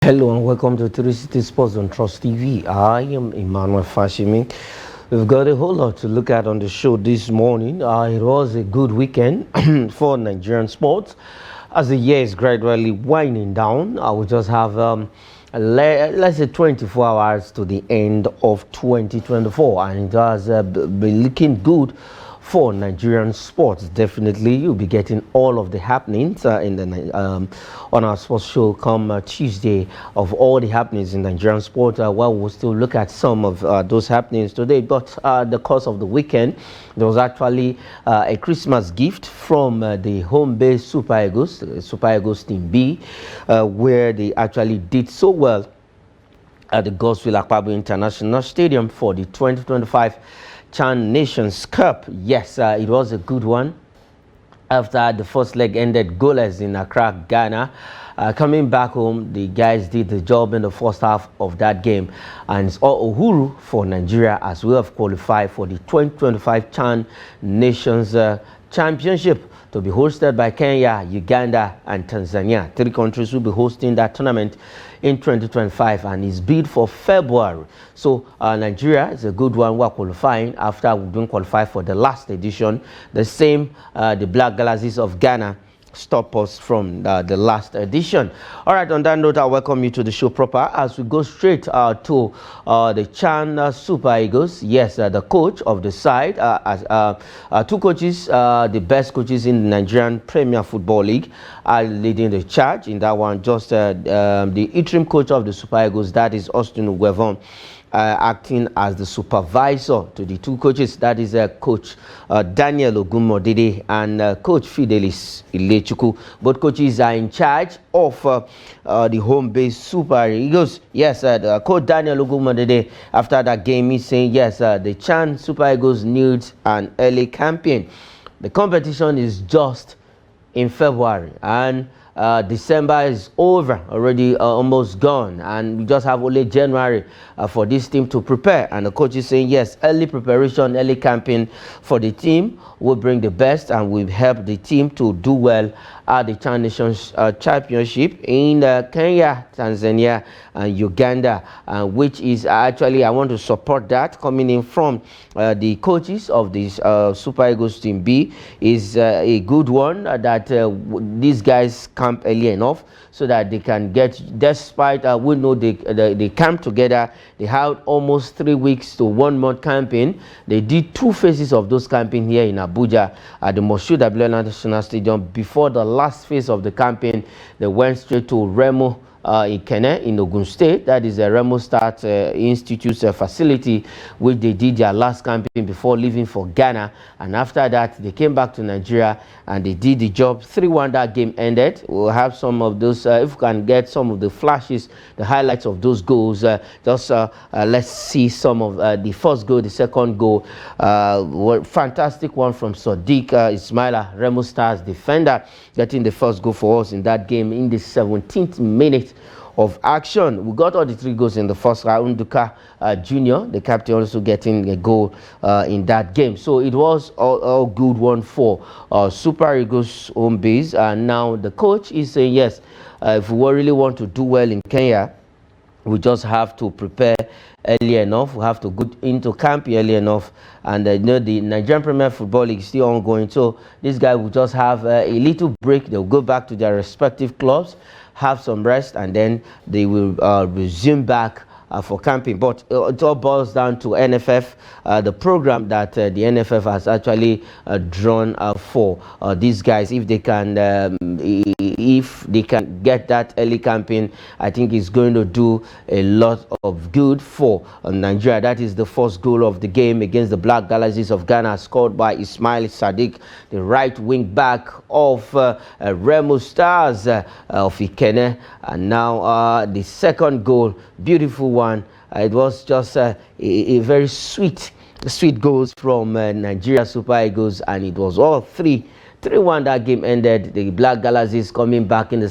Hello and welcome to 360 Sports on Trust TV. I am Emmanuel Fashimi. We've got a whole lot to look at on the show this morning. It was a good weekend for Nigerian sports. As the year is gradually winding down, I will just have let's say 24 hours to the end of 2024, and it has been looking good for Nigerian sports. Definitely, you'll be getting all of the happenings on our sports show come Tuesday of all the happenings in Nigerian sport. Well, we'll still look at some of those happenings today. But the course of the weekend, there was actually a Christmas gift from the home-based Super Eagles Team B, where they actually did so well at the Godswill Akpabio International Stadium for the 2025 Chan Nations Cup. Yes, it was a good one. After the first leg ended goalless in Accra, Ghana, coming back home, the guys did the job in the first half of that game, and it's all uhuru for Nigeria as we have qualified for the 2025 Chan Nations Championship, to be hosted by Kenya, Uganda, and Tanzania. 3 countries will be hosting that tournament in 2025, and is bid for February. So Nigeria is a good one. We're qualifying after we've been qualified for the last edition. The same, the Black Galaxies of Ghana stop us from the last edition. All right, on that note, I welcome you to the show proper as we go straight to the Chan Super Eagles. Yes, the coach of the side, two coaches, the best coaches in the Nigerian Premier Football League, are leading the charge in that one. Just the interim coach of the Super Eagles, that is Austin Uguevon, acting as the supervisor to the two coaches, that is coach Daniel Ogunmodede and coach Fidelis Ilechukwu. Both coaches are in charge of the home-based Super Eagles. Yes, coach Daniel Ogunmodede, after that game, is saying yes, the Chan Super Eagles needs an early campaign. The competition is just in February, and December is over already, almost gone, and we just have only January for this team to prepare. And the coach is saying yes, early preparation, early campaign for the team will bring the best and will help the team to do well at the Chan Nations Championship in Kenya, Tanzania, and Uganda, which is actually, I want to support that, coming in from the coaches of this Super Eagles Team B, is a good one, that these guys camp early enough so that they can get, despite we know they camp together, they had almost 3 weeks to 1 month camping. They did 2 phases of those camping here in Abuja at the Moshood Abiola National Stadium. Before the last phase of the campaign, they went straight to Remo Ikene in Ogun State. That is a Remo Start Institute's facility, which they did their last campaign before leaving for Ghana. And after that, they came back to Nigeria and they did the job. 3-1 that game ended. We'll have some of those, if we can get some of the flashes, the highlights of those goals. Let's see some of the first goal, the second goal. Fantastic one from Sadiq Ismaila, Remo Stars defender, getting the first goal for us in that game in the 17th minute of action. We got all the 3 goals in the first round. Nduka Jr., the captain, also getting a goal in that game. So it was all good one for Super Eagles home base. And now the coach is saying yes, if we really want to do well in Kenya, we just have to prepare early enough. We have to go into camp early enough, and you know, the Nigerian Premier Football League is still ongoing, so this guy will just have a little break. They'll go back to their respective clubs, have some rest, and then they will resume back for camping. But it all boils down to NFF, the program that the NFF has actually drawn for these guys. If they can get that early campaign, I think it's going to do a lot of good for Nigeria. That is the first goal of the game against the Black Galaxies of Ghana, scored by Ismail Sadiq, the right wing back of Remo Stars of Ikene. And now the second goal, beautiful one. It was just a very sweet goals from Nigeria Super Eagles, and it was all 3 3-1 that game ended. The Black Galaxies coming back in the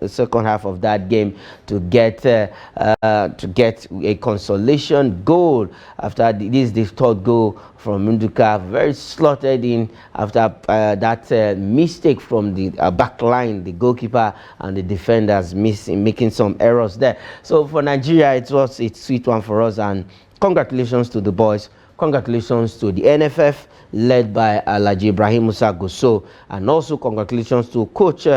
second half of that game to get a consolation goal after this the third goal from Munduka, very slotted in after that mistake from the back line, the goalkeeper and the defenders making some errors there. So for Nigeria, it was a sweet one for us, and congratulations to the boys. Congratulations to the NFF led by Alhaji Ibrahim Musa Goso, and also congratulations to coach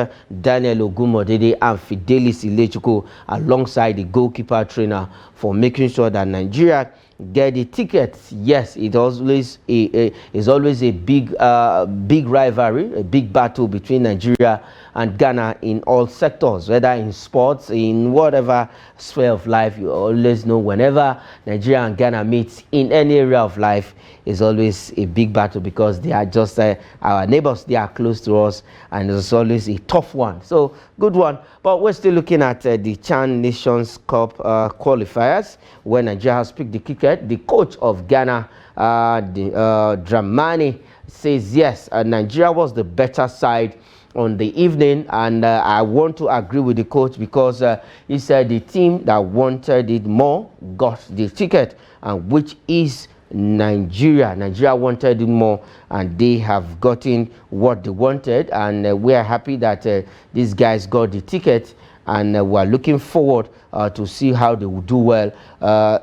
Daniel Ogunmodede and Fidelis Ilechukwu alongside the goalkeeper trainer for making sure that Nigeria get the tickets. Yes, it's always a big rivalry, a big battle between Nigeria and Ghana in all sectors, whether in sports, in whatever sphere of life. You always know whenever Nigeria and Ghana meet in any area of life, is always a big battle because they are just our neighbors. They are close to us, and it's always a tough one. So good one. But we're still looking at the Chan Nations Cup qualifiers, where Nigeria has picked the ticket. The coach of Ghana, Dramani, says yes, Nigeria was the better side on the evening, and I want to agree with the coach because he said the team that wanted it more got the ticket, and which is Nigeria. Nigeria wanted it more, and they have gotten what they wanted, and we are happy that these guys got the ticket, and we are looking forward to see how they will do well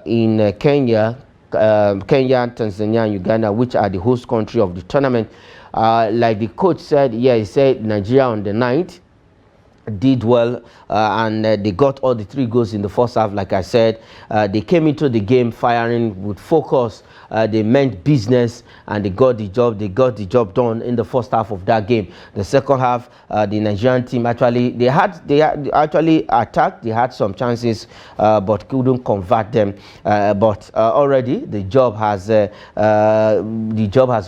in Kenya, Tanzania, and Uganda, which are the host country of the tournament. Like the coach said, yeah, he said Nigeria on the 9th did well, and they got all the 3 goals in the first half. Like I said, they came into the game firing with focus. They meant business, and they got the job done in the first half of that game. The second half, the Nigerian team actually actually attacked. They had some chances, but couldn't convert them. But already the job has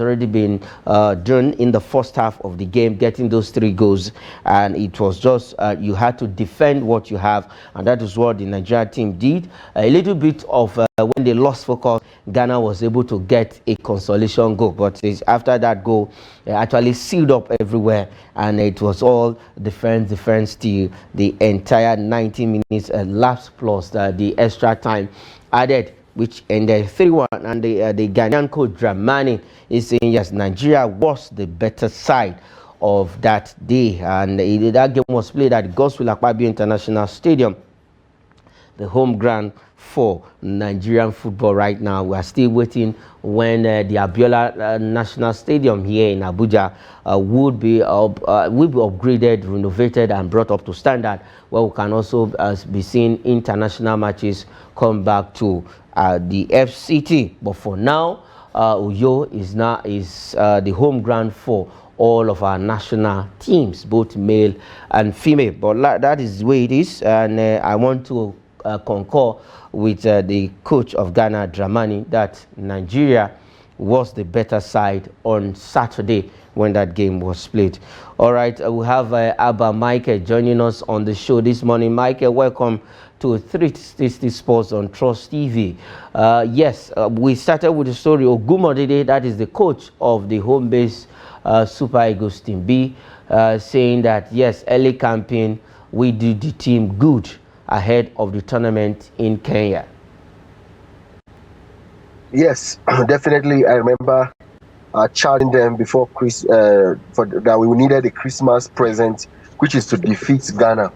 already been done in the first half of the game, getting those 3 goals, and it was just you had to defend what you have, and that is what the Nigerian team did. A little bit of when they lost focus, Ghana was able to get a consolation goal, but after that goal, they actually sealed up everywhere, and it was all defense till the entire 90 minutes elapsed, plus the extra time added, which ended 3-1. And the Ghanaian coach Dramani is saying yes, Nigeria was the better side of that day, and that game was played at Godswill Akpabio International Stadium, the home ground for Nigerian football right now. We are still waiting when the Abiola National Stadium here in Abuja will be upgraded, renovated, and brought up to standard, where we can also be seeing international matches come back to the FCT. But for now, Uyo is the home ground for all of our national teams, both male and female. But that is the way it is, and I want to concur with the coach of Ghana, Dramani, that Nigeria was the better side on Saturday when that game was played. All right, we have Abba Michael joining us on the show this morning. Michael, welcome to 360 Sports on Trust TV. Yes, we started with the story of Ogunmodede, that is the coach of the home base Super Eagles Team B, saying that yes, early campaign, we did the team good ahead of the tournament in Kenya. Yes, definitely. I remember charging them before that we needed a Christmas present, which is to defeat Ghana.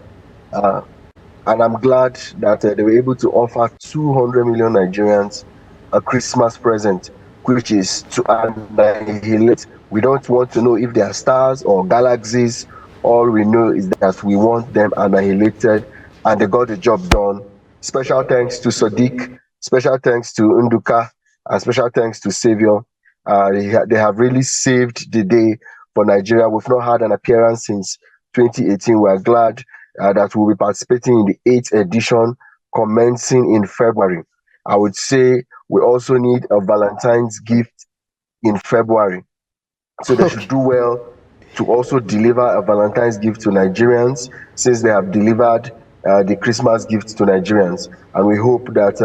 And I'm glad that they were able to offer 200 million Nigerians a Christmas present, which is to annihilate. We don't want to know if they are stars or galaxies. All we know is that we want them annihilated, and they got the job done. Special thanks to Sadiq, special thanks to Nduka, and special thanks to Savior. They have really saved the day for Nigeria. We've not had an appearance since 2018. We're glad that we'll be participating in the 8th edition, commencing in February. I would say we also need a Valentine's gift in February. So they should do well to also deliver a Valentine's gift to Nigerians, since they have delivered the Christmas gift to Nigerians. And we hope that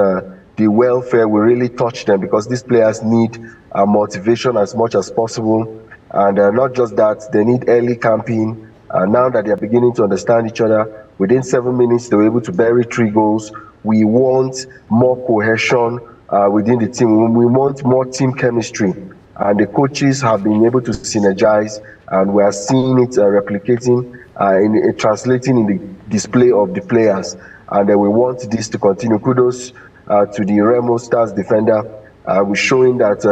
the welfare will really touch them, because these players need motivation as much as possible. And not just that, they need early camping. Now that they are beginning to understand each other, within 7 minutes they were able to bury 3 goals. We want more cohesion within the team. We want more team chemistry, and the coaches have been able to synergize, and we are seeing it replicating in translating in the display of the players. And we want this to continue. Kudos to the Remo Stars defender. We're showing that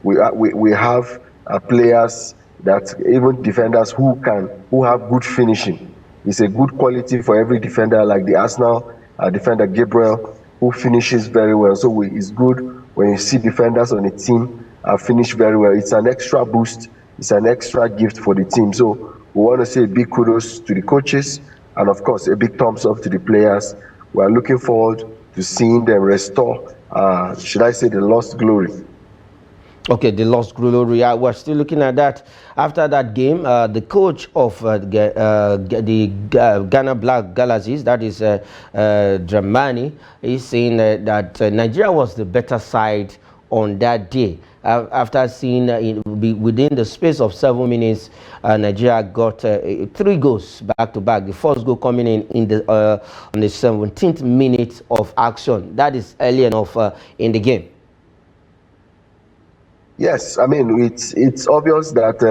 we have players, that even defenders who have good finishing. It's a good quality for every defender, like the Arsenal defender Gabriel, who finishes very well. So it's good when you see defenders on a team finish very well. It's an extra boost. It's an extra gift for the team. So we want to say a big kudos to the coaches, and of course a big thumbs up to the players. We are looking forward to seeing them restore, should I say, the lost glory. Okay, the lost glory. We're still looking at that. After that game, the coach of the Ghana Black Galaxies, that is Dramani, is saying that Nigeria was the better side on that day. After seeing within the space of 7 minutes, Nigeria got 3 goals back to back. The first goal coming in the on the 17th minute of action. That is early enough in the game. Yes, I mean, it's obvious that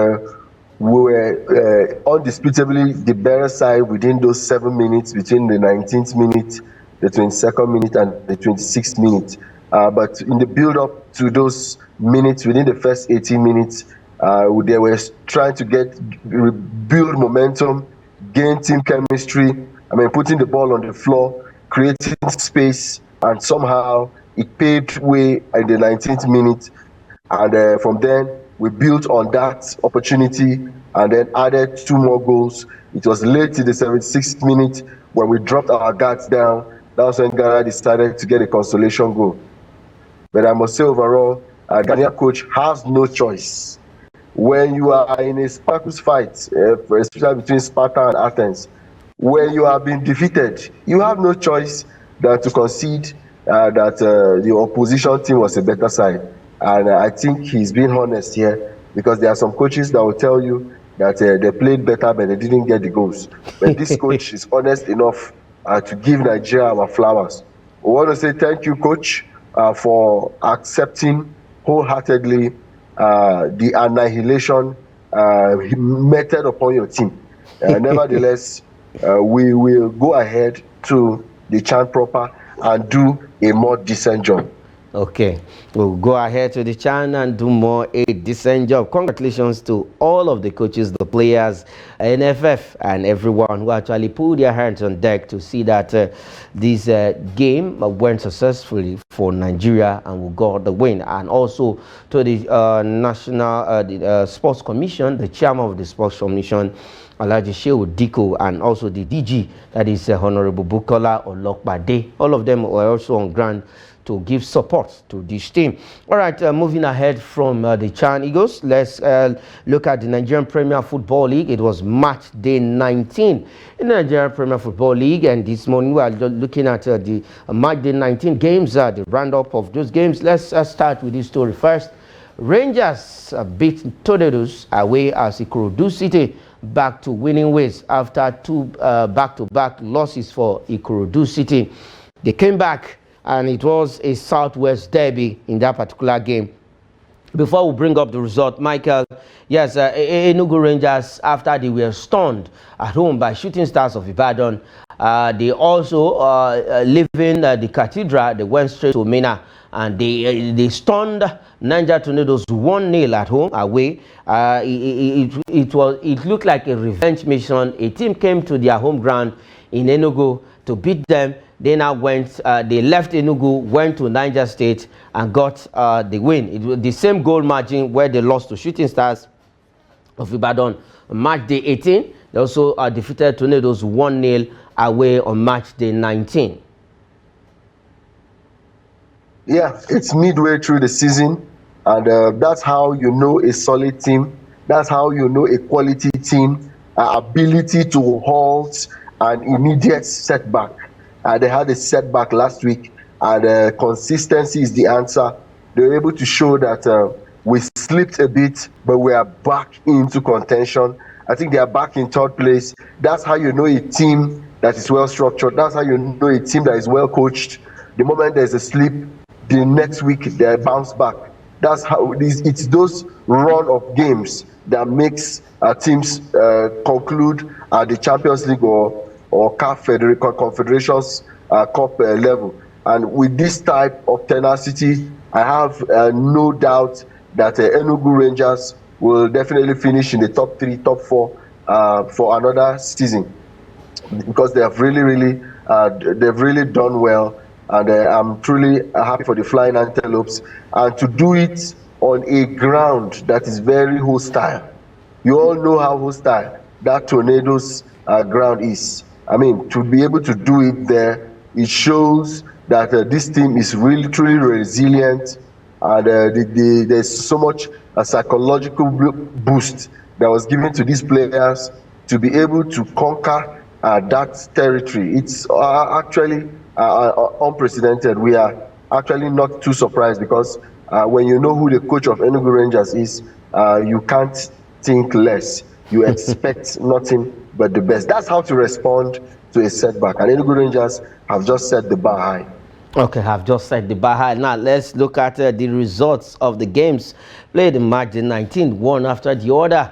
we were undisputably the better side within those 7 minutes, between the 19th minute, the 22nd minute, and the 26th minute. But in the build-up to those minutes, within the first 18 minutes, they were trying to build momentum, gain team chemistry. I mean, putting the ball on the floor, creating space, and somehow it paved way in the 19th minute. And from then, we built on that opportunity and then added 2 more goals. It was late in the 76th minute when we dropped our guards down. That's when Ghana decided to get a consolation goal. But I must say, overall, Ghanaian coach has no choice. When you are in a Spartacus fight, especially between Sparta and Athens, when you have been defeated, you have no choice than to concede that the opposition team was a better side. And I think he's being honest here, because there are some coaches that will tell you that they played better but they didn't get the goals. But this coach is honest enough to give Nigeria our flowers. We want to say thank you, coach, for accepting wholeheartedly the annihilation meted upon your team. Nevertheless, we will go ahead to the chant proper and do a more decent job. Okay, we'll go ahead to the channel and do more a decent job. Congratulations to all of the coaches, the players, NFF, and everyone who actually put their hands on deck to see that this game went successfully for Nigeria and we got the win. And also to the National Sports Commission, the chairman of the Sports Commission, Alhaji Shehu Diko, and also the DG, that is Honorable Bukola Olokbade. All of them were also on ground to give support to this team. All right, moving ahead from the Chan Eagles, let's look at the Nigerian Premier Football League. It was match day 19 in the Nigerian Premier Football League, and this morning we are looking at the match day 19 games, the roundup of those games. Let's start with this story first. Rangers beat Tornadoes away as Ikorodu City back to winning ways after 2 back-to-back losses for Ikorodu City. They came back, and it was a Southwest derby in that particular game. Before we bring up the result, Michael, yes, Enugu Rangers, after they were stunned at home by Shooting Stars of Ibadan, they also, leaving the Cathedral, they went straight to Mina, and they stunned Niger Tornadoes 1-0 at home away. It looked like a revenge mission. A team came to their home ground in Enugu to beat them. They now they left Enugu, went to Niger State and got the win. It was the same goal margin where they lost to Shooting Stars of Ibadan on match day 18. They also defeated Tornadoes 1-0 away on match day 19. Yeah, it's midway through the season, and that's how you know a solid team. That's how you know a quality team, ability to halt an immediate setback. They had a setback last week, and consistency is the answer. They were able to show that with slipped a bit, but we are back into contention. I think they are back in third place. That's how you know a team that is well structured. That's how you know a team that is well coached. The moment there's a slip, the next week they bounce back. That's how it is. It's those run of games that makes teams conclude at the Champions League or CAF Confederations Cup level. And with this type of tenacity, I have no doubt that Enugu Rangers will definitely finish in the top 3, top 4 for another season, because they have they've really done well, and I'm truly happy for the Flying Antelopes, and to do it on a ground that is very hostile. You all know how hostile that Tornadoes ground is. I mean, to be able to do it there, it shows that this team is really truly resilient, and there's so much psychological boost that was given to these players to be able to conquer that territory. It's actually unprecedented. We are actually not too surprised, because when you know who the coach of Enugu Rangers is, you can't think less. You expect nothing but the best. That's how to respond to a setback. And Enugu Rangers have just set the bar high. Okay, I've just set the bar high. Now let's look at the results of the games played in March the 19th, one after the other.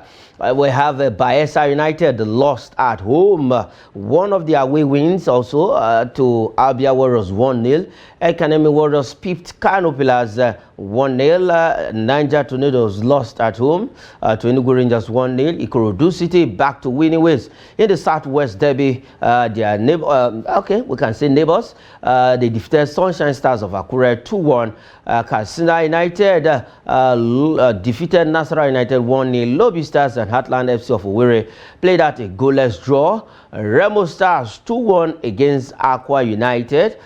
We have Bayelsa United lost at home. One of the away wins also to Abia Warriors 1-0. Ekanemi Warriors pipped Kano Pillars 1-0. Niger Tornadoes lost at home to Enugu Rangers 1-0. Ikorodu City back to winning ways in the Southwest Derby. Their neighbor, okay, we can say neighbors. They defeated Sunshine Stars of Akure 2-1. Katsina United defeated Nasarawa United 1-0. Lobby Stars and Heartland FC of Owerri played at a goalless draw. Remo Stars 2-1 against Aqua United,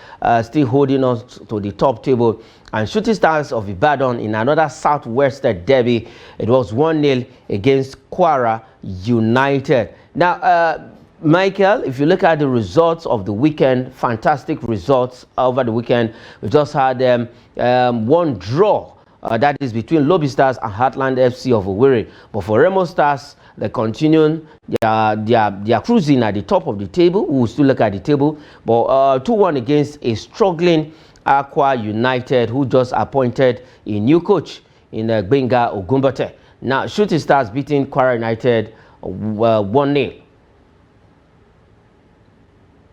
still holding on to the top table. And Shooting Stars of Ibadan in another Southwest derby, it was 1-0 against Kwara United. Now, Michael, if you look at the results of the weekend, fantastic results over the weekend. We just had one draw, that is between Lobby Stars and Heartland FC of Owerri. But for Remo Stars, they continue their cruising at the top of the table. We will still look at the table. But 2-1 against a struggling Aqua United, who just appointed a new coach in Benga Ogunmodede. Now, Shooting Stars beating Kwara United 1-0.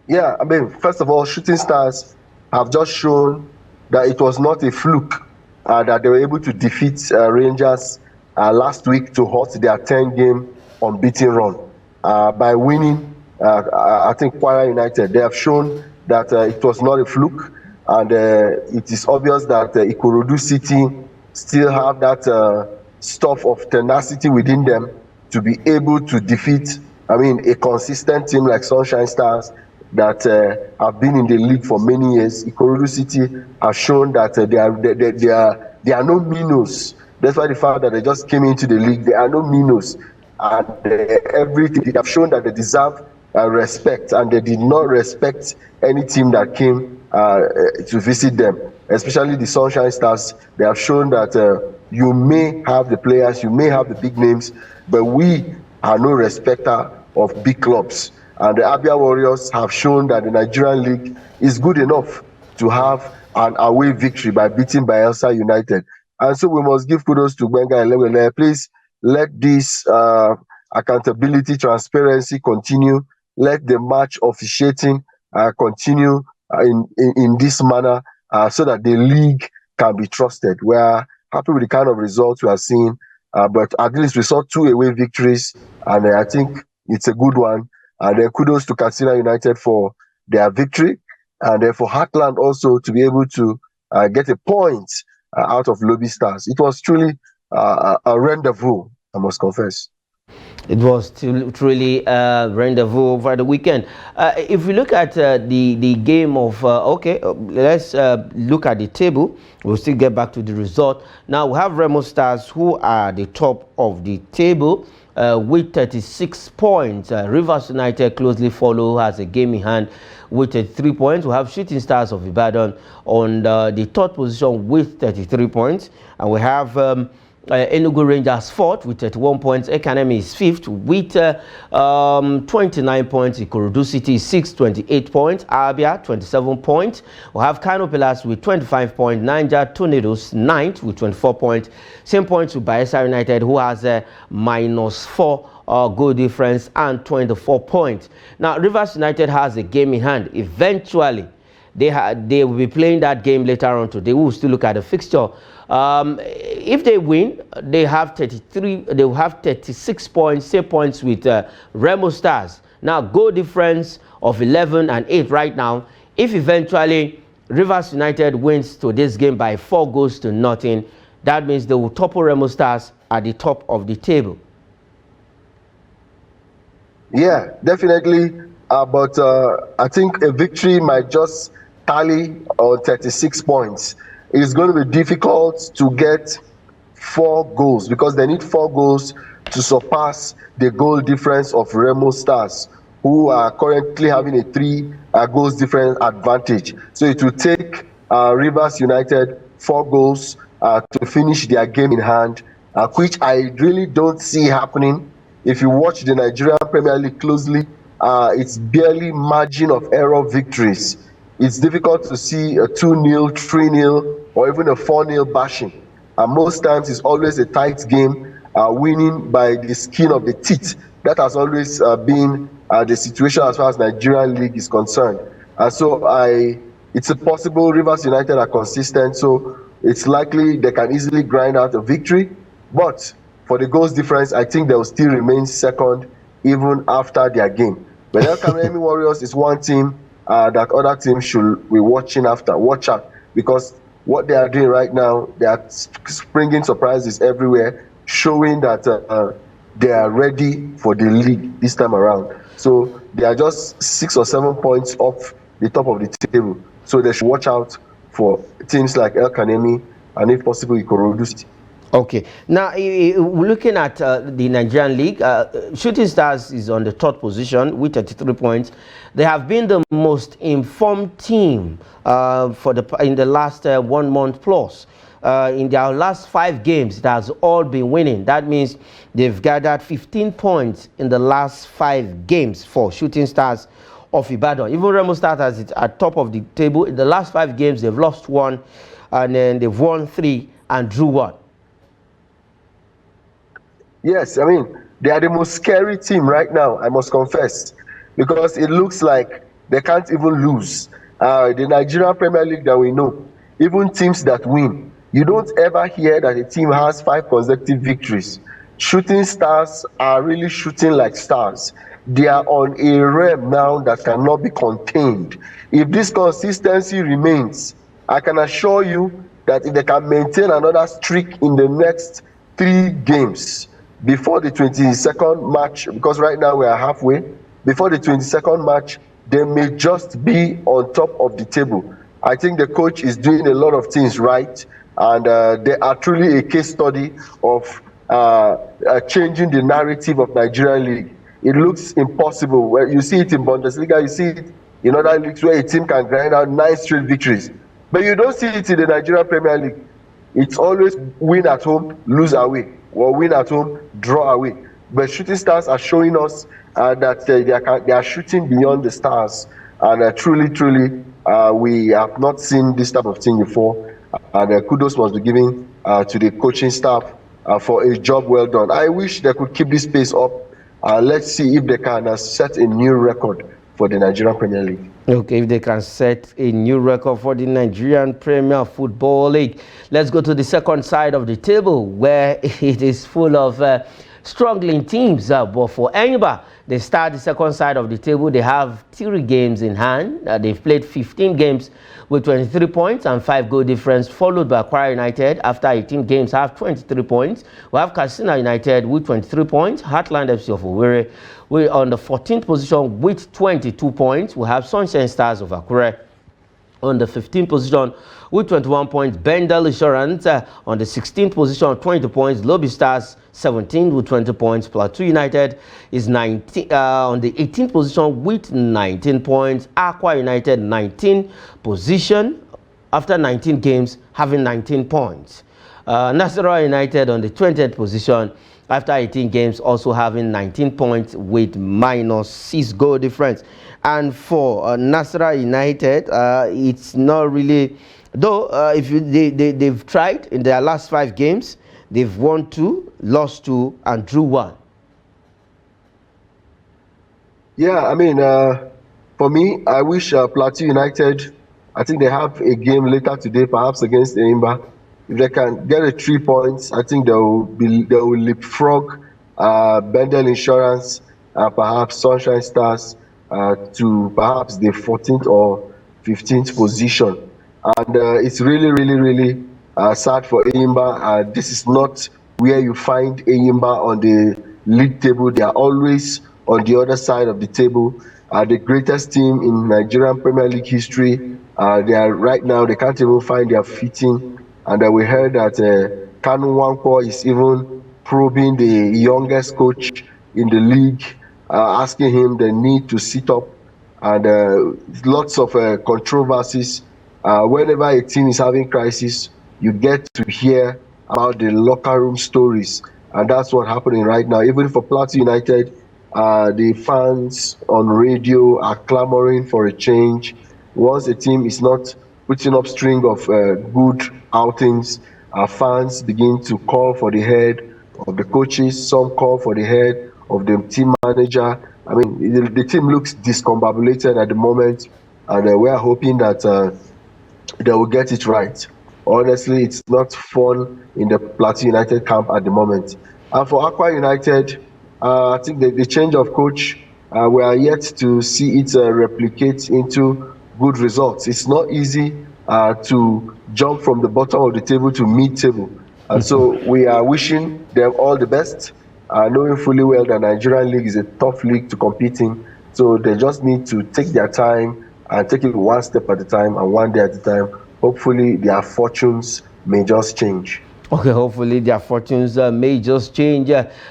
Yeah, I mean, first of all, Shooting Stars have just shown that it was not a fluke, that they were able to defeat Rangers last week to halt their 10-game unbeaten run by winning. I think Kwara United, they have shown that it was not a fluke, and it is obvious that Ikorodu City still have that stuff of tenacity within them to be able to defeat, I mean, a consistent team like Sunshine Stars that have been in the league for many years. Ikorodu City have shown that they are no minnows. That's why the fact that they just came into the league, they are no minnows. And everything, they have shown that they deserve respect, and they did not respect any team that came to visit them, especially the Sunshine Stars. They have shown that you may have the players, you may have the big names, but we are no respecter of big clubs. And the Abia Warriors have shown that the Nigerian League is good enough to have an away victory by beating Bayelsa United. And so we must give kudos to Benga Elewele. Please let this accountability, transparency continue. Let the match officiating continue in this manner, so that the league can be trusted. We are happy with the kind of results we are seeing, but at least we saw 2 away victories, and I think it's a good one. And kudos to Katsina United for their victory, and for Heartland also to be able to get a point out of Lobby Stars. It was truly a rendezvous, I must confess. It was truly a rendezvous over the weekend. If we look at the game of, let's look at the table. We'll still get back to the result. Now, we have Remo Stars, who are the top of the table with 36 points. Rivers United closely follow, has a game in hand with 33 points. We have Shooting Stars of Ibadan on the third position with 33 points. And we have Enugu Rangers fourth with 31 points. Academy is fifth with 29 points. Ikorodu City is sixth, 28 points. Abia 27 points. We have Kano Pillars with 25 points. Niger Tornadoes ninth with 24 points. Same points with Bayelsa United, who has a -4 goal difference and 24 points. Now Rivers United has a game in hand. Eventually they will be playing that game later on today. We will still look at the fixture. If they win, they have 33. They will have 36 points, same points with Remo Stars. Now goal difference of 11 and 8 right now. If eventually Rivers United wins to this game by 4 goals to nothing, that means they will topple Remo Stars at the top of the table. Yeah, definitely. But I think a victory might just tally on 36 points. It's going to be difficult to get 4 goals because they need 4 goals to surpass the goal difference of Remo Stars, who are currently having a 3 goals difference advantage. So it will take Rivers United 4 goals to finish their game in hand, which I really don't see happening. If you watch the Nigerian Premier League closely, it's barely margin of error victories. It's difficult to see a 2-0, 3-0, or even a 4-0 bashing. Most times it's always a tight game, winning by the skin of the teeth. That has always been the situation as far as Nigerian League is concerned. And so it's a possible Rivers United are consistent, so it's likely they can easily grind out a victory. But for the goals difference, I think they will still remain second even after their game. But El Cameroon Warriors is one team that other teams should be watch out, because what they are doing right now, they are springing surprises everywhere, showing that they are ready for the league this time around. So they are just 6 or 7 points off the top of the table. So they should watch out for teams like El Kanemi and, if possible, Ikorodu City. Okay, now looking at the Nigerian League, Shooting Stars is on the 3rd position with 33 points. They have been the most informed team in the last 1 month plus. In their last 5 games, it has all been winning. That means they've gathered 15 points in the last 5 games for Shooting Stars of Ibadan. Even Remo Stars is at top of the table. In the last 5 games, they've lost 1, and then they've won 3 and drew 1. Yes, I mean, they are the most scary team right now, I must confess, because it looks like they can't even lose. The Nigerian Premier League that we know, even teams that win, you don't ever hear that a team has 5 consecutive victories. Shooting Stars are really shooting like stars. They are on a realm now that cannot be contained. If this consistency remains, I can assure you that if they can maintain another streak in the next 3 games, before the 22nd match, because right now we are halfway, before the 22nd match, they may just be on top of the table. I think the coach is doing a lot of things right, and they are truly a case study of changing the narrative of Nigerian League. It looks impossible. Where you see it in Bundesliga, you see it in other leagues where a team can grind out 9 straight victories. But you don't see it in the Nigerian Premier League. It's always win at home, lose away, or win at home, draw away. But Shooting Stars are showing us that they are shooting beyond the stars, and truly, we have not seen this type of thing before. And kudos must be given to the coaching staff for a job well done. I wish they could keep this pace up. Let's see if they can set a new record for the Nigerian Premier League. Okay, if they can set a new record for the Nigerian Premier Football League. Let's go to the second side of the table, where it is full of struggling teams. But for Enyimba, they start the second side of the table. They have 3 games in hand. They've played 15 games with 23 points and 5 goal difference, followed by Kwara United after 18 games have 23 points. We have Katsina United with 23 points. Heartland FC of Owerri, we're on the 14th position with 22 points. We have Sunshine Stars of Akure on the 15th position with 21 points. Bendel Insurance on the 16th position, 20 points. Lobby Stars 17 with 20 points. Plateau United is 19 on the 18th position with 19 points. Aqua United 19th position after 19 games having 19 points. Nasarawa United on the 20th position after 18 games, also having 19 points with minus 6 goal difference. And for Nasarawa United, it's not really, though if you, they've tried in their last 5 games, they've won 2, lost 2, and drew 1. Yeah, I mean, for me, I wish Plateau United, I think they have a game later today, perhaps against Eimba. If they can get a 3 points, I think they will leapfrog Bendel Insurance, perhaps Sunshine Stars, to perhaps the 14th or 15th position. And it's really, really, really sad for Eimba. This is not where you find Eimba on the league table. They are always on the other side of the table. The greatest team in Nigerian Premier League history. They are right now, they can't even find their footing. And we heard that Kanu Nwankwo is even probing the youngest coach in the league, asking him the need to sit up, and lots of controversies. Whenever a team is having crisis, you get to hear about the locker room stories, and that's what's happening right now. Even for Plateau United, the fans on radio are clamoring for a change. Once a team is not putting up string of good outings, fans begin to call for the head of the coaches, some call for the head of the team manager. I mean, the team looks discombobulated at the moment, and we are hoping that they will get it right. Honestly, it's not fun in the Plateau United camp at the moment. And for Aqua United, I think the change of coach, we are yet to see it replicate into good results. It's not easy to jump from the bottom of the table to mid-table. And so we are wishing them all the best, knowing fully well that Nigerian League is a tough league to compete in. So they just need to take their time and take it one step at a time and one day at a time. Hopefully their fortunes may just change. Okay, hopefully their fortunes may just change.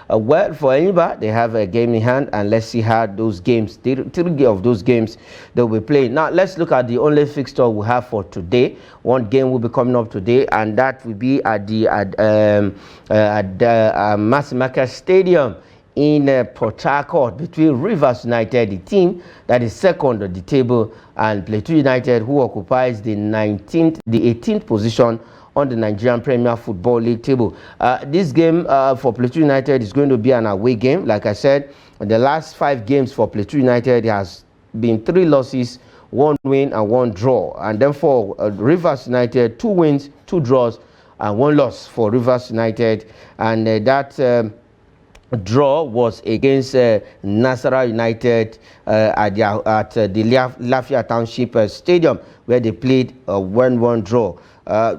Well, for anybody, they have a game in hand, and let's see how those games, 3 of those games, they'll be playing. Now, let's look at the only fixture we have for today. One game will be coming up today, and that will be at the Masimaka Stadium in Port Harcourt between Rivers United, the team that is second on the table, and Plateau United, who occupies the 18th position on the Nigerian Premier Football League table. This game for Plateau United is going to be an away game. Like I said, the last 5 games for Plateau United has been 3 losses, 1 win and 1 draw. And then for Rivers United, 2 wins, 2 draws and 1 loss for Rivers United. And that draw was against Nasarawa United at the Lafia Township Stadium, where they played a 1-1 draw.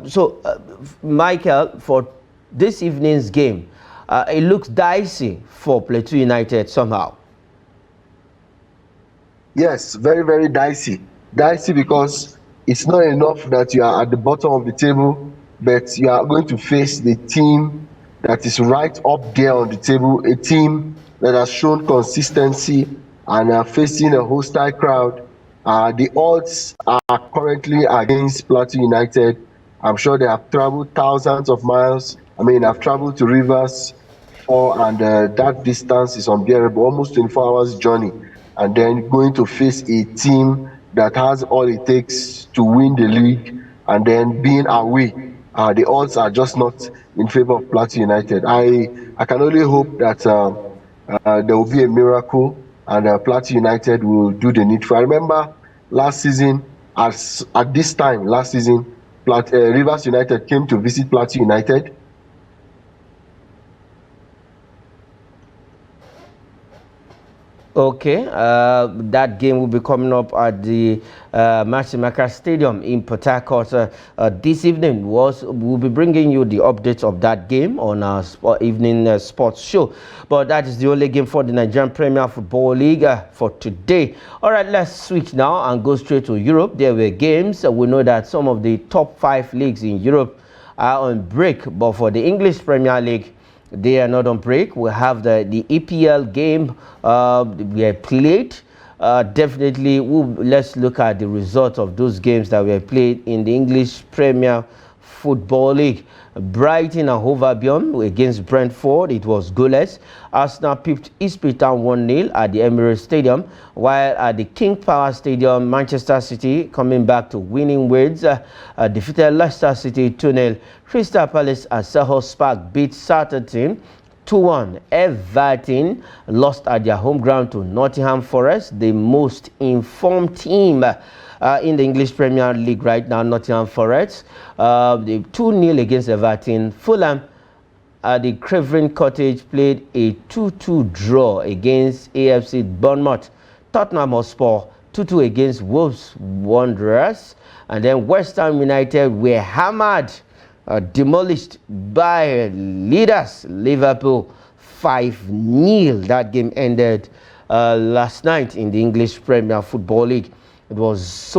So, Michael, for this evening's game, it looks dicey for Plateau United somehow. Yes, very, very dicey. Dicey because it's not enough that you are at the bottom of the table, but you are going to face the team that is right up there on the table, a team that has shown consistency and are facing a hostile crowd. The odds are currently against Plateau United. I'm sure they have traveled thousands of miles. I mean, I've traveled to Rivers before, and that distance is unbearable, almost 24 hours journey. And then going to face a team that has all it takes to win the league, and then being away. The odds are just not in favor of Plateau United. I can only hope that there will be a miracle and Plateau United will do the needful. I remember last season, at this time last season, Rivers United came to visit Plateau United. Okay, that game will be coming up at the Masimaka Stadium in Port Harcourt this evening. We'll be bringing you the updates of that game on our evening sports show. But that is the only game for the Nigerian Premier Football League for today. All right, let's switch now and go straight to Europe. There were games. We know that some of the top 5 leagues in Europe are on break, but for the English Premier League, they are not on break. We have the EPL game we have played. Definitely, let's look at the results of those games that were played in the English Premier Football League. Brighton and Hove Albion against Brentford, it was goalless. Arsenal pipped Ipswich Town 1-0 at the Emirates Stadium, while at the King Power Stadium, Manchester City, coming back to winning ways, defeated Leicester City 2-0. Crystal Palace at Selhurst Park beat Southampton 2-1. Everton lost at their home ground to Nottingham Forest, the most informed team in the English Premier League right now. Nottingham Forest, the 2-0 against Everton. Fulham at the Craven Cottage played a 2-2 draw against AFC Bournemouth. Tottenham Hotspur 2-2 against Wolves Wanderers. And then West Ham United were hammered, demolished by leaders Liverpool 5-0. That game ended last night in the English Premier Football League. It was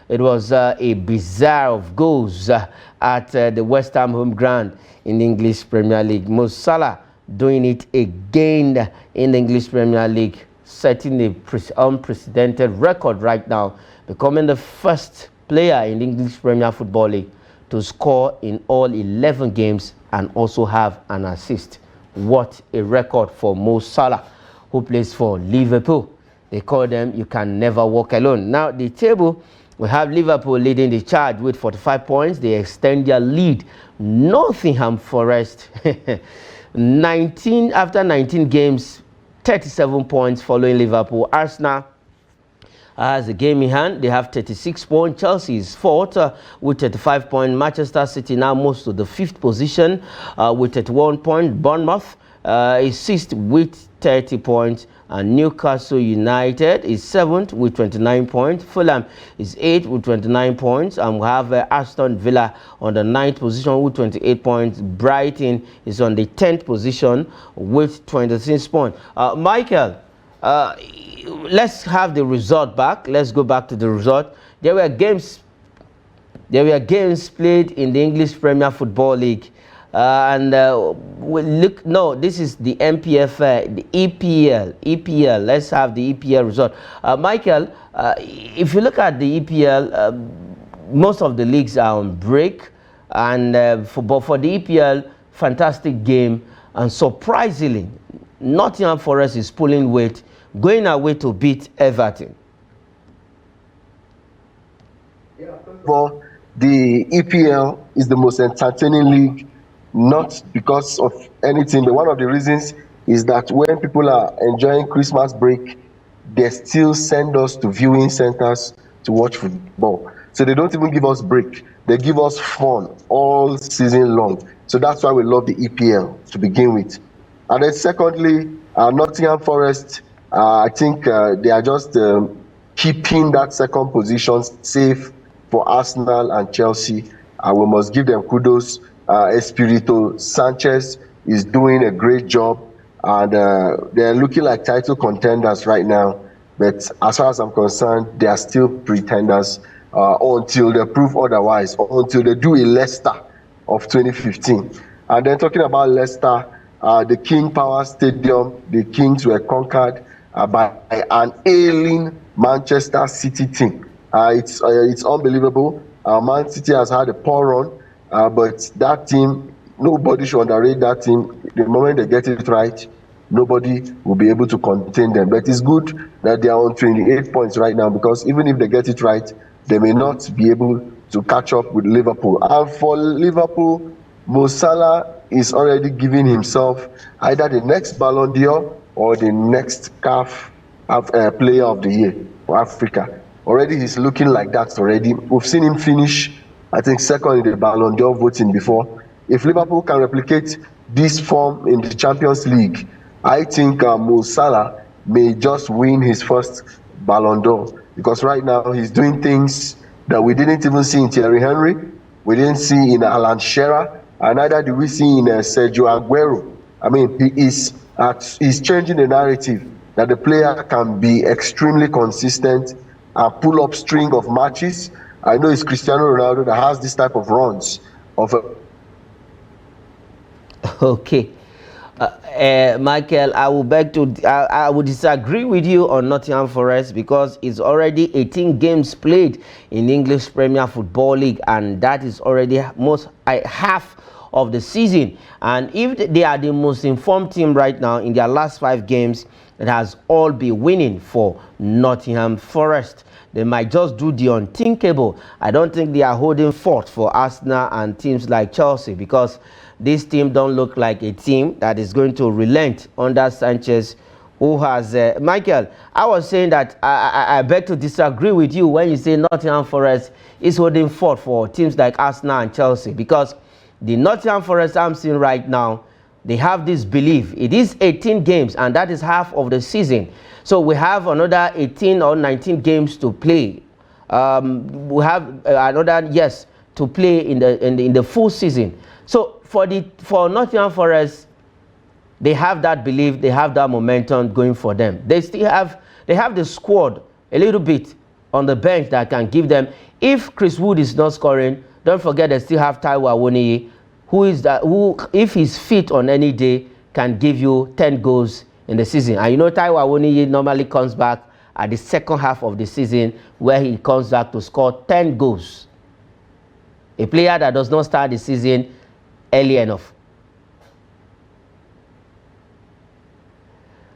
it was a bizarre of goals at the West Ham home ground in the English Premier League. Mo Salah doing it again in the English Premier League, setting a unprecedented record right now, becoming the first player in the English Premier Football League to score in all 11 games and also have an assist. What a record for Mo Salah, who plays for Liverpool. They call them "You Can Never Walk Alone." Now, the table, we have Liverpool leading the charge with 45 points. They extend their lead. Nottingham Forest, 19 after 19 games, 37 points following Liverpool. Arsenal has a game in hand. They have 36 points. Chelsea is fourth with 35 points. Manchester City now moves to the fifth position with 31 points. Bournemouth is sixth with 30 points. And Newcastle United is 7th with 29 points. Fulham is 8th with 29 points. And we have Aston Villa on the 9th position with 28 points. Brighton is on the 10th position with 26 points. Michael, let's have the result back. Let's go back to the result. There were games played in the English Premier Football League. Look, no, this is the MPF, the EPL. Let's have the EPL result. Michael, if you look at the EPL, most of the leagues are on break, and for the EPL, fantastic game, and surprisingly, Nottingham Forest is pulling weight, going away to beat Everton. For the EPL is the most entertaining league, not because of anything, but one of the reasons is that when people are enjoying Christmas break, they still send us to viewing centers to watch football. So they don't even give us break. They give us fun all season long. So that's why we love the EPL to begin with. And then secondly, Nottingham Forest, I think they are just keeping that second position safe for Arsenal and Chelsea. We must give them kudos. Espirito Sanchez is doing a great job, and they're looking like title contenders right now. But as far as I'm concerned, they are still pretenders until they prove otherwise, until they do a Leicester of 2015. And then talking about Leicester, the King Power Stadium, the Kings were conquered by an ailing Manchester City team. It's unbelievable. Man City has had a poor run. But that team, nobody should underrate that team. The moment they get it right, nobody will be able to contain them. But it's good that they are on 28 points right now, because even if they get it right, they may not be able to catch up with Liverpool. And for Liverpool, Mo Salah is already giving himself either the next Ballon d'Or or the next CAF Player of the Year for Africa. Already he's looking like that already. We've seen him finish, I think, second in the Ballon d'Or voting before. If Liverpool can replicate this form in the Champions League, I think Mo Salah may just win his first Ballon d'Or, because right now he's doing things that we didn't even see in Thierry Henry, we didn't see in Alan Shearer, and neither do we see in Sergio Aguero. I mean, he's changing the narrative that the player can be extremely consistent and pull up string of matches. I know it's Cristiano Ronaldo that has this type of runs. Okay. Michael, I will beg to, I would disagree with you on Nottingham Forest because it's already 18 games played in the English Premier Football League, and that is already most half of the season. And if they are the most informed team right now in their last 5 games, it has all been winning for Nottingham Forest. They might just do the unthinkable. I don't think they are holding forth for Arsenal and teams like Chelsea, because this team don't look like a team that is going to relent under Sanchez, who has Michael, I was saying that I beg to disagree with you when you say Nottingham Forest is holding forth for teams like Arsenal and Chelsea, because the Nottingham Forest I'm seeing right now, they have this belief. It is 18 games, and that is half of the season. So we have another 18 or 19 games to play. We have another, yes, to play in the full season. So for Nottingham Forest, they have that belief, they have that momentum going for them. They have the squad a little bit on the bench that can give them. If Chris Wood is not scoring, don't forget they still have Taiwo Awoniyi, who if he's fit on any day can give you 10 goals in the season. And you know Taiwo Awoniyi normally comes back at the second half of the season, where he comes back to score 10 goals. A player that does not start the season early enough.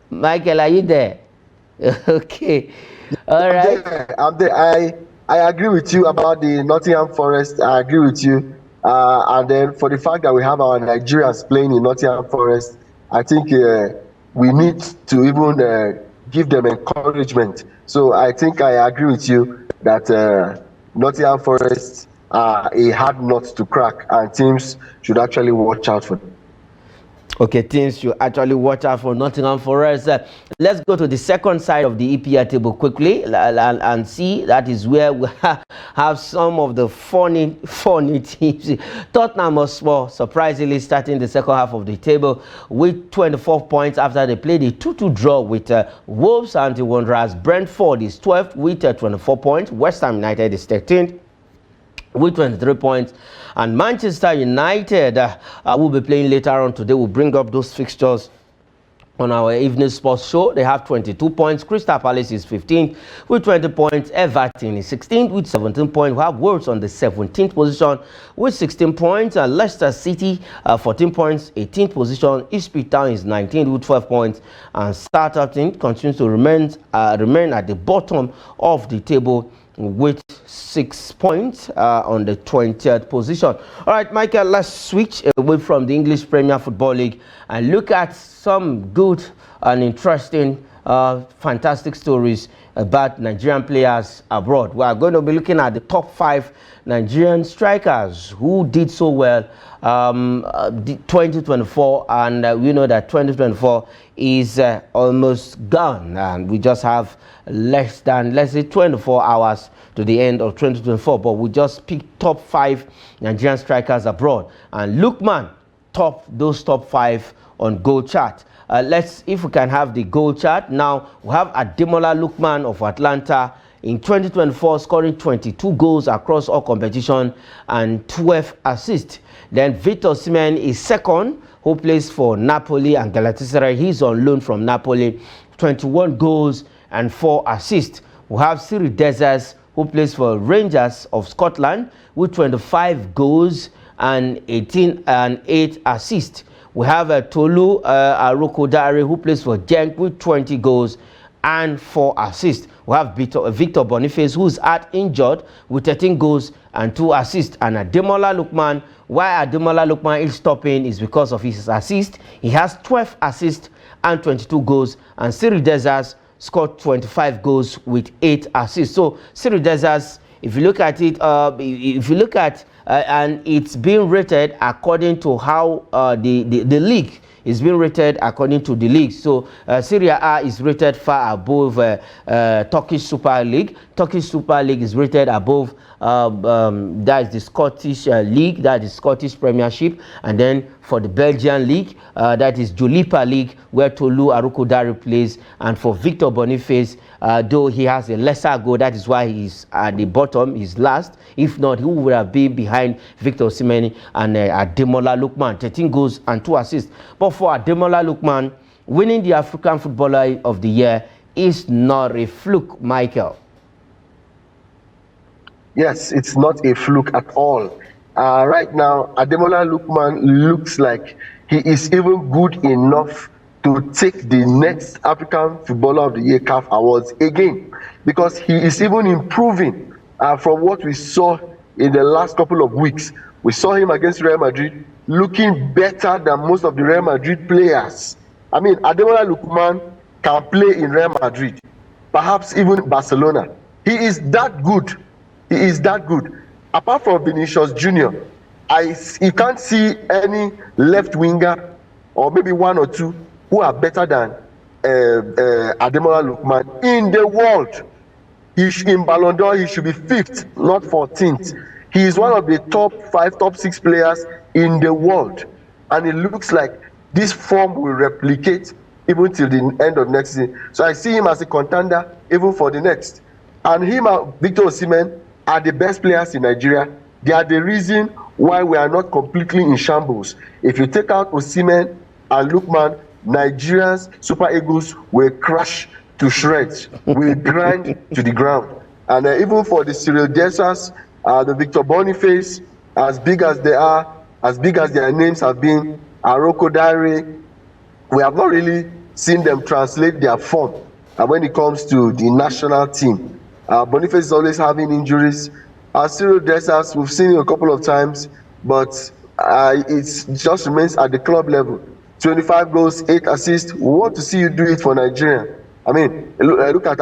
Michael, are you there? Okay. All right. I'm there. I agree with you about the Nottingham Forest. I agree with you. And then for the fact that we have our Nigerians playing in Nottingham Forest, I think we need to even give them encouragement. So I think I agree with you that Nottingham Forest are a hard nut to crack, and teams should actually watch out for them. Okay, teams should actually watch out for Nottingham Forest. Let's go to the second side of the EPL table quickly and see. That is where we have some of the funny teams. Tottenham Hotspur surprisingly starting the second half of the table with 24 points after they played a 2-2 draw with Wolves and the Wanderers. Brentford is 12th with 24 points. West Ham United is 13th with 23 points, and Manchester United will be playing later on today. We'll bring up those fixtures on our evening sports show. They have 22 points. Crystal Palace is 15th with 20 points. Everton is 16th with 17 points. We have Wolves on the 17th position with 16 points. Leicester City 14 points, 18th position. Ipswich Town is 19th with 12 points, and Southampton continues to remain at the bottom of the table with 6 points on the 20th position. All right, Michael, let's switch away from the English Premier Football League and look at some good and interesting, fantastic stories about Nigerian players abroad. We are going to be looking at the top 5 Nigerian strikers who did so well 2024, and we know that 2024 is almost gone, and we just have less than, let's say, 24 hours to the end of 2024. But we just picked top 5 Nigerian strikers abroad, and Lookman top those top 5 on goal chart. If we can have the goal chart now. We have Ademola Lookman of Atlanta in 2024 scoring 22 goals across all competition and 12 assists. Then Victor Osimhen is second, who plays for Napoli and Galatasaray. He's on loan from Napoli, 21 goals and 4 assists. We have Cyril Dessers, who plays for Rangers of Scotland, with 25 goals and 8 assists. We have Tolu Arokodare, who plays for Genk, with 20 goals and 4 assists. We have Victor Boniface, who's injured, with 13 goals and 2 assists. And Ademola Lookman, why Ademola Lookman is stopping is because of his assist. He has 12 assists and 22 goals. And Cyril Dessers scored 25 goals with 8 assists. So Cyril Dessers, if you look at it, and it's being rated according to how the league is being rated according to the league. So Serie A is rated far above Turkish Super League. Turkish Super League is rated above that is the Scottish League, that is Scottish Premiership, and then for the Belgian League, that is Julipa League, where Tolu Arokodare plays, and for Victor Boniface, though he has a lesser goal, that is why he's at the bottom, he's last. If not, he would have been behind Victor Osimhen and Ademola Lookman, 13 goals and 2 assists. But for Ademola Lookman, winning the African Footballer of the Year is not a fluke, Michael. Yes, it's not a fluke at all. Right now, Ademola Lookman looks like he is even good enough to take the next African Footballer of the Year CAF Awards again, because he is even improving from what we saw in the last couple of weeks. We saw him against Real Madrid looking better than most of the Real Madrid players. I mean, Ademola Lookman can play in Real Madrid, perhaps even Barcelona. He is that good. He is that good. Apart from Vinicius Junior, you can't see any left winger, or maybe one or two, who are better than Ademola Lookman in the world. In Ballon d'Or, he should be 5th, not 14th. He is one of the top 5, top 6 players in the world. And it looks like this form will replicate even till the end of next season. So I see him as a contender even for the next. And him and Victor Osimhen are the best players in Nigeria. They are the reason why we are not completely in shambles. If you take out Osimhen and Lookman, Nigeria's Super Eagles will crash to shreds, will grind to the ground. And even for the Cyril Dessers, the Victor Boniface, as big as they are, as big as their names have been, Arokodare, we have not really seen them translate their form when it comes to the national team. Boniface is always having injuries. Cyril Dessers, we've seen him a couple of times, but it just remains at the club level. 25 goals, 8 assists. We want to see you do it for Nigeria. I mean, look at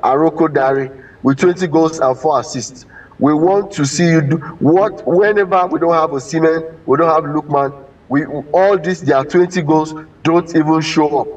Arokodare with 20 goals and 4 assists. We want to see you do what whenever we don't have Osimhen, we don't have Lookman. All this, their 20 goals don't even show up.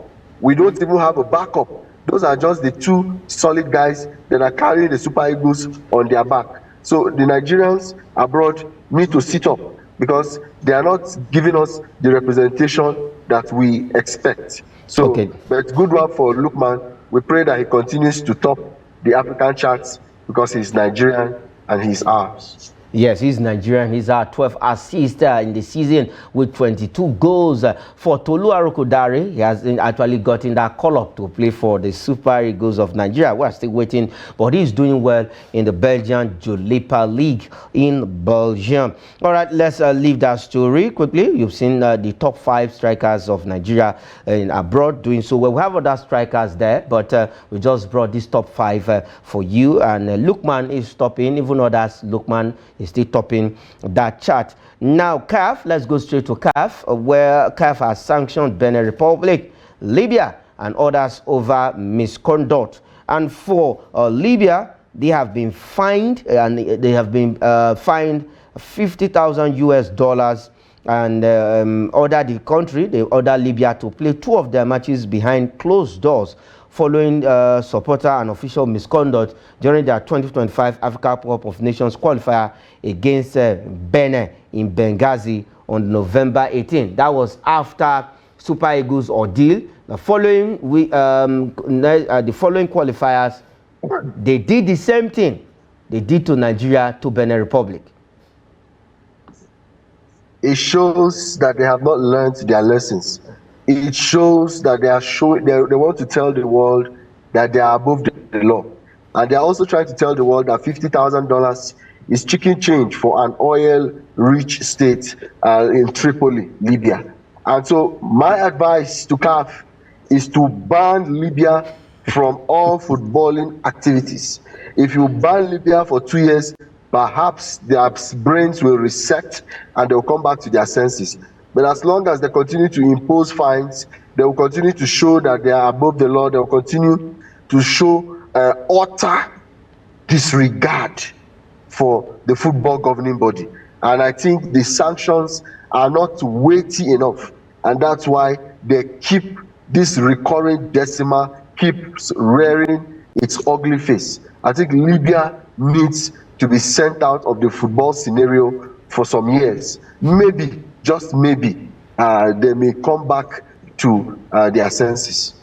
We don't even have a backup. Those are just the 2 solid guys that are carrying the Super Eagles on their back. So the Nigerians abroad need to sit up, because they are not giving us the representation that we expect. So, okay. But good one for Lookman. We pray that he continues to top the African charts, because he's Nigerian and he's ours. Yes, he's Nigerian. He's our 12th assist in the season with 22 goals. For Tolu Arokodare, he has actually gotten that call-up to play for the Super Eagles of Nigeria. We're still waiting, but he's doing well in the Belgian Julipa League in Belgium. All right, let's leave that story quickly. You've seen the top 5 strikers of Nigeria abroad doing so well. We have other strikers there, but we just brought this top 5 for you. And Lookman is topping, even others. Lookman is still topping that chart. Now CAF, let's go straight to CAF, where CAF has sanctioned Benin Republic, Libya and others over misconduct. And for Libya, they have been fined, and they have been fined $50,000 and ordered the country, they ordered Libya to play 2 of their matches behind closed doors following supporter and official misconduct during their 2025 Africa Cup of Nations qualifier against Benin in Benghazi on November 18. That was after Super Eagles ordeal. The following qualifiers, they did the same thing they did to Nigeria to Benin Republic. It shows that they have not learned their lessons. It shows that they want to tell the world that they are above the law. And they are also trying to tell the world that $50,000 is chicken change for an oil-rich state in Tripoli, Libya. And so my advice to CAF is to ban Libya from all footballing activities. If you ban Libya for 2 years, perhaps their brains will reset and they will come back to their senses. But as long as they continue to impose fines, they will continue to show that they are above the law. They will continue to show utter disregard for the football governing body. And I think the sanctions are not weighty enough. And that's why they keep this recurring decimal, keeps rearing its ugly face. I think Libya needs to be sent out of the football scenario for some years. Maybe, just maybe, they may come back to their senses.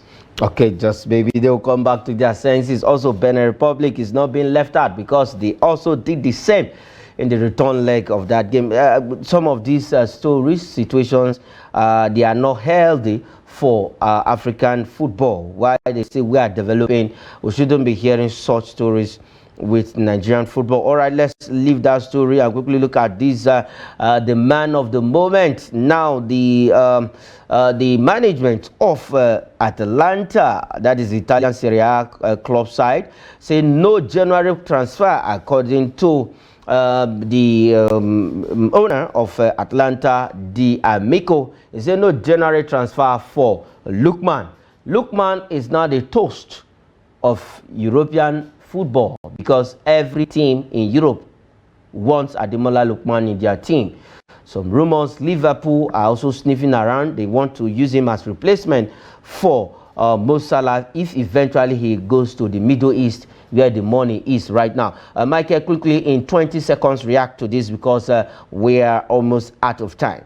Okay, just maybe they'll come back to their senses. Also, Benin Republic is not being left out because they also did the same in the return leg of that game. Some of these stories, situations, they are not healthy for African football. Why they say we are developing, we shouldn't be hearing such stories with Nigerian football. All right, let's leave that story and quickly look at this. The man of the moment now, the management of Atalanta, that is the Italian Serie A club side, say no January transfer according to the owner of Atlanta, Di Amico. He said no January transfer for Lookman. Lookman is now the toast of European football because every team in Europe wants Ademola Lookman in their team. Some rumors Liverpool are also sniffing around. They want to use him as replacement for Mo Salah if eventually he goes to the Middle East where the money is right now. Michael, quickly in 20 seconds react to this because we are almost out of time.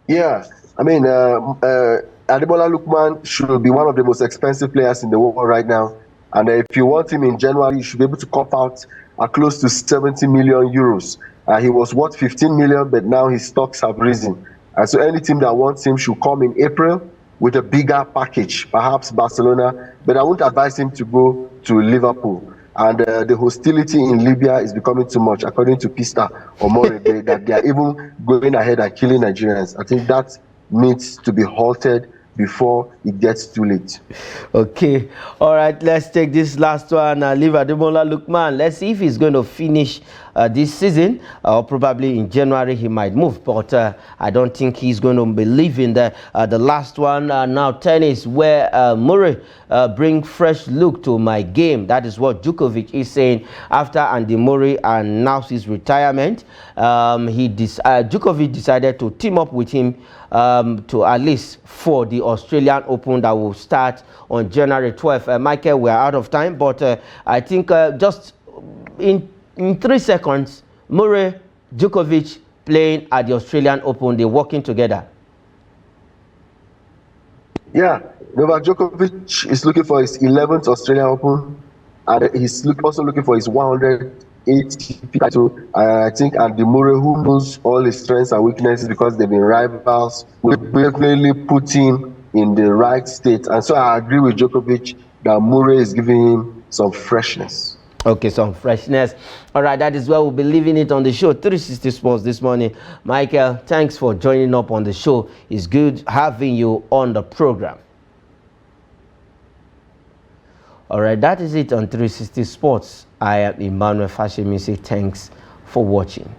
Yeah, I mean, Ademola Lookman should be one of the most expensive players in the world right now. And if you want him in January, you should be able to cop out close to 70 million euros. He was worth 15 million, but now his stocks have risen. So any team that wants him should come in April with a bigger package, perhaps Barcelona. But I won't advise him to go to Liverpool. And the hostility in Libya is becoming too much, according to Pista or Morede, that they are even going ahead and killing Nigerians. I think that needs to be halted before it gets too late. Okay, all right, let's take this last one and leave Ademola Lookman. Let's see if he's going to finish this season, or probably in January he might move, but I don't think he's going to be leaving the last one. Now tennis, where Murray bring fresh look to my game. That is what Djokovic is saying after Andy Murray announced his retirement. Djokovic decided to team up with him to at least for the Australian Open that will start on January 12th. Michael, we are out of time, but I think just in 3 seconds, Murray, Djokovic playing at the Australian Open, they're working together. Yeah, Novak Djokovic is looking for his 11th Australian Open, and he's also looking for his 100th ATP title. I think Andy Murray, who knows all his strengths and weaknesses because they've been rivals, will definitely put him in the right state. And so I agree with Djokovic that Murray is giving him some freshness. Okay, some freshness. All right, that is where we'll be leaving it on the show, 360 Sports this morning. Michael, thanks for joining up on the show. It's good having you on the program. All right, that is it on 360 Sports. I am Emmanuel Fashemi. Say thanks for watching.